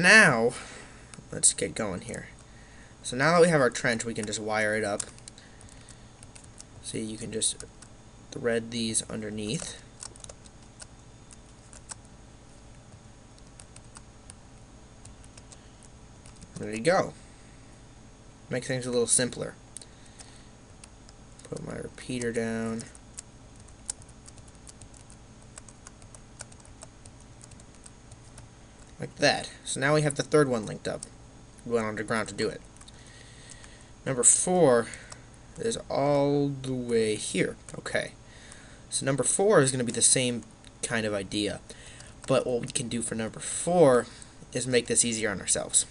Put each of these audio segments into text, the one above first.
now, let's get going here. So now that we have our trench, we can just wire it up. See, you can just thread these underneath. There you go. Make things a little simpler. Put my repeater down. Like that. So now we have the third one linked up. We went underground to do it. Number 4 is all the way here. Okay. So number 4 is going to be the same kind of idea. But what we can do for number 4 is make this easier on ourselves.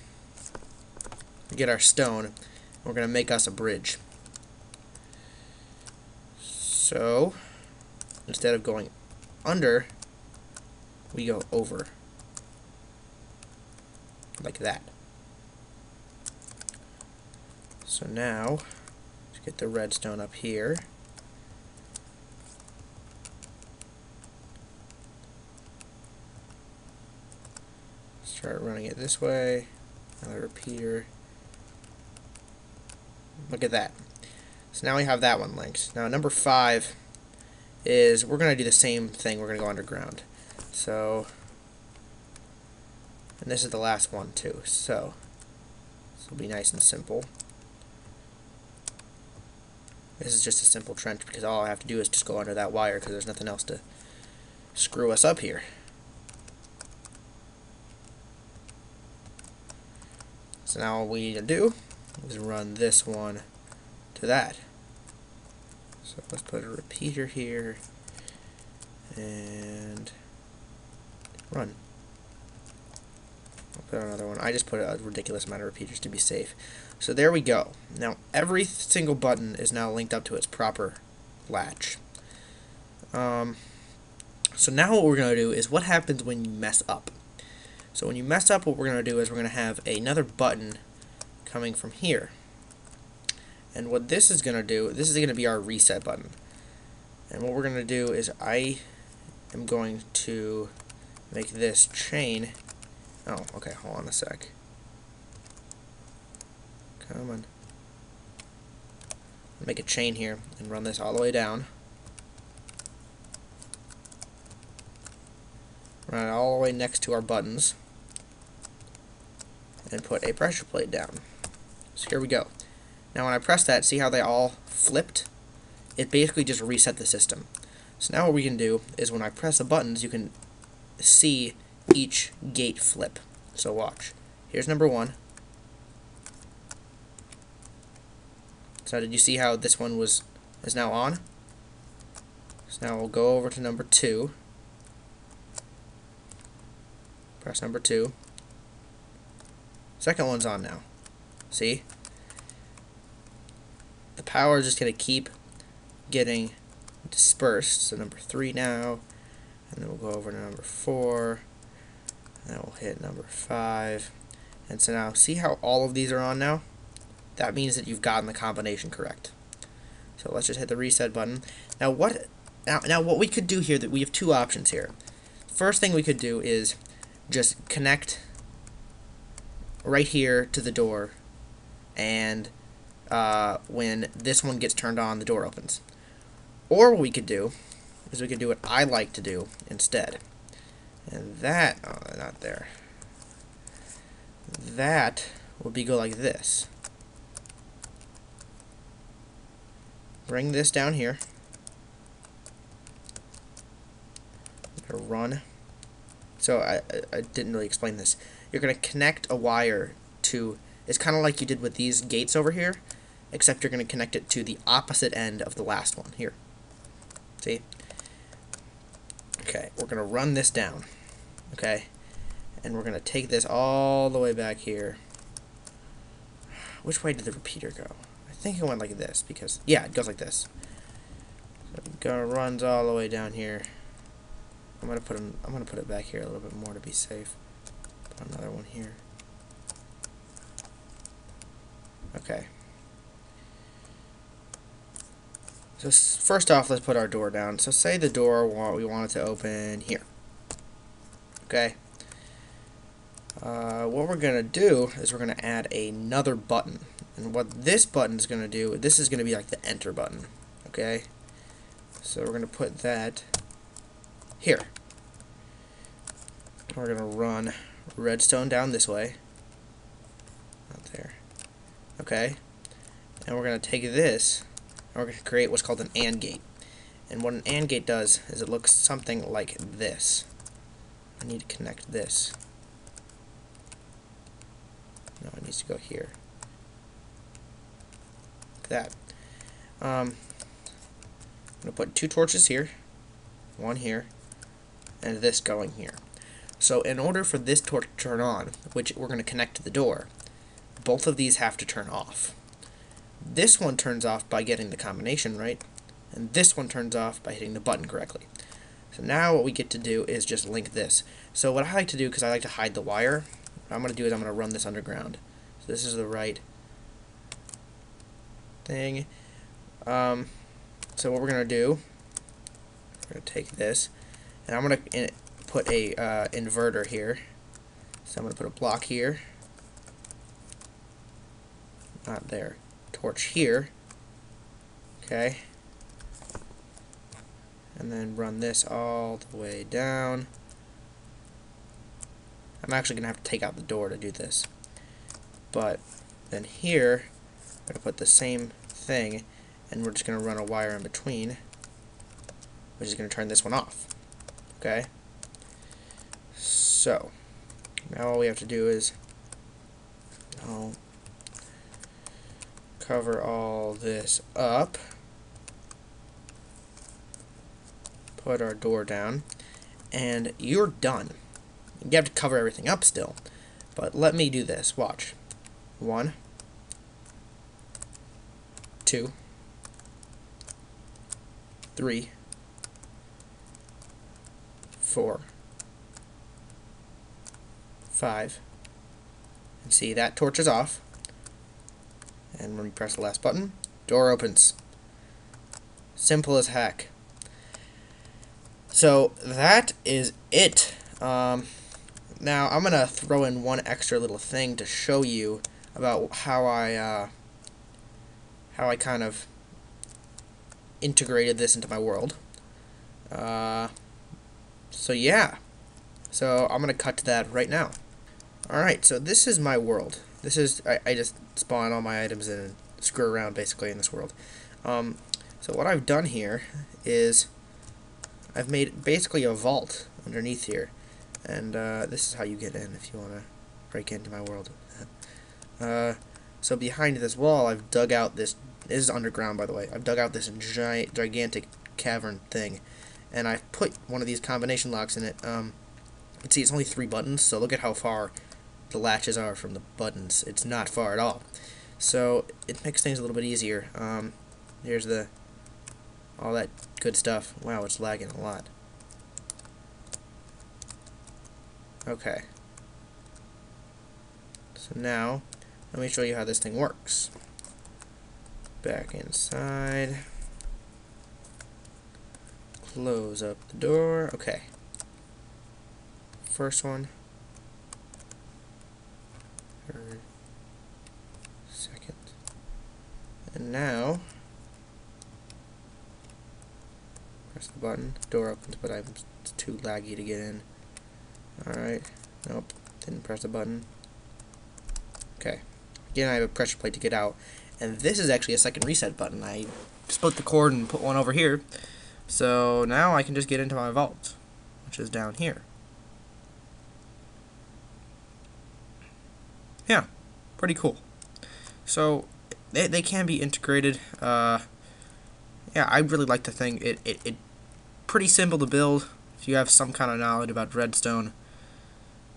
We get our stone. We're going to make us a bridge. So, instead of going under, we go over. Like that. So now, let's get the redstone up here. Start running it this way. Another repeater. Look at that. So now we have that one linked. Now number 5 is we're going to do the same thing. We're going to go underground. So, and this is the last one too. So, this will be nice and simple. This is just a simple trench because all I have to do is just go under that wire because there's nothing else to screw us up here. So now all we need to do is run this one to that. So let's put a repeater here and run. I'll put another one. I just put a ridiculous amount of repeaters to be safe. So there we go. Now every single button is now linked up to its proper latch. So now what we're going to do is what happens when you mess up. So when you mess up, what we're going to do is we're going to have another button coming from here. And what this is going to do, this is going to be our reset button. And what we're going to do is I am going to make this chain. Oh, okay, hold on a sec. Come on. Make a chain here and run this all the way down. Run it all the way next to our buttons. And put a pressure plate down. So here we go. Now when I press that, see how they all flipped? It basically just reset the system. So now what we can do is when I press the buttons, you can see each gate flip. So watch. Here's number 1. So did you see how this one is now on? So now we'll go over to number 2. Press number 2. Second one's on now. See? The power is just going to keep getting dispersed. So number 3 now. And then we'll go over to number 4. And then we'll hit number 5. And so now, see how all of these are on now? That means that you've gotten the combination correct. So let's just hit the reset button. Now what we could do here, that we have 2 options here. First thing we could do is just connect right here to the door, and when this one gets turned on, the door opens. Or what we could do is we could do what I like to do instead. And that, oh, not there. That would be go like this. Bring this down here. Run. So I didn't really explain this. You're going to connect a wire to, it's kind of like you did with these gates over here, except you're going to connect it to the opposite end of the last one here. See? Okay, we're going to run this down. Okay? And we're going to take this all the way back here. Which way did the repeater go? I think it went like this, because, yeah, it goes like this. So it runs all the way down here. I'm gonna put it back here a little bit more to be safe. Put another one here. Okay. So first off, let's put our door down. So say the door we want it to open here. Okay. what we're going to do is we're going to add another button. And what this button is going to do, this is going to be like the enter button. Okay? So we're going to put that here. We're going to run redstone down this way. Not there. Okay? And we're going to take this, and we're going to create what's called an AND gate. And what an AND gate does is it looks something like this. I need to connect this. No, it needs to go here. Like that. I'm going to put 2 torches here, 1 here, and this going here. So in order for this torch to turn on, which we're going to connect to the door, both of these have to turn off. This one turns off by getting the combination right, and this one turns off by hitting the button correctly. So now what we get to do is just link this. So what I like to do, because I like to hide the wire, what I'm going to do is I'm going to run this underground. So this is the right thing. So what we're going to do, we're going to take this, and I'm going to put a inverter here. So I'm going to put a block here. Not there. Torch here. Okay. And then run this all the way down. I'm actually going to have to take out the door to do this. But then here, I'm going to put the same thing, and we're just going to run a wire in between, which is going to turn this one off. Okay? So, now all we have to do is cover all this up. Put our door down, and you're done. You have to cover everything up still, but let me do this. Watch. 1, 2, 3, 4, 5, and see, that torch is off, and when we press the last button, door opens. Simple as heck. So that is it. Now I'm gonna throw in one extra little thing to show you about how I kind of integrated this into my world. So yeah, so I'm gonna cut to that right now. All right, so this is my world. This is I just spawn all my items in and screw around basically in this world. So what I've done here is I've made basically a vault underneath here, and this is how you get in if you want to break into my world. So behind this wall, I've dug out this. This is underground, by the way. I've dug out this gigantic cavern thing, and I've put one of these combination locks in it. You can see it's only 3 buttons, so look at how far the latches are from the buttons. It's not far at all. So it makes things a little bit easier. Here's all that good stuff. Wow, it's lagging a lot. Okay. So now, let me show you how this thing works. Back inside. Close up the door. Okay. First one. Third. Second. And now, press the button. Door opens, but it's too laggy to get in. Alright. Nope. Didn't press the button. Okay. Again, I have a pressure plate to get out. And this is actually a second reset button. I split the cord and put one over here. So now I can just get into my vault, which is down here. Yeah. Pretty cool. So they can be integrated. Yeah, I really like the thing. It pretty simple to build if you have some kind of knowledge about redstone.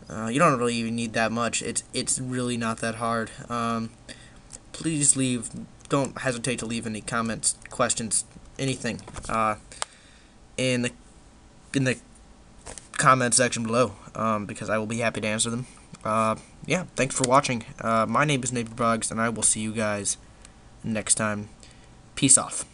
You don't really even need that much. It's really not that hard. Please don't hesitate to leave any comments, questions, anything in the comment section below, because I will be happy to answer them. Yeah, thanks for watching. My name is NeighborBugs, and I will see you guys next time. Peace off.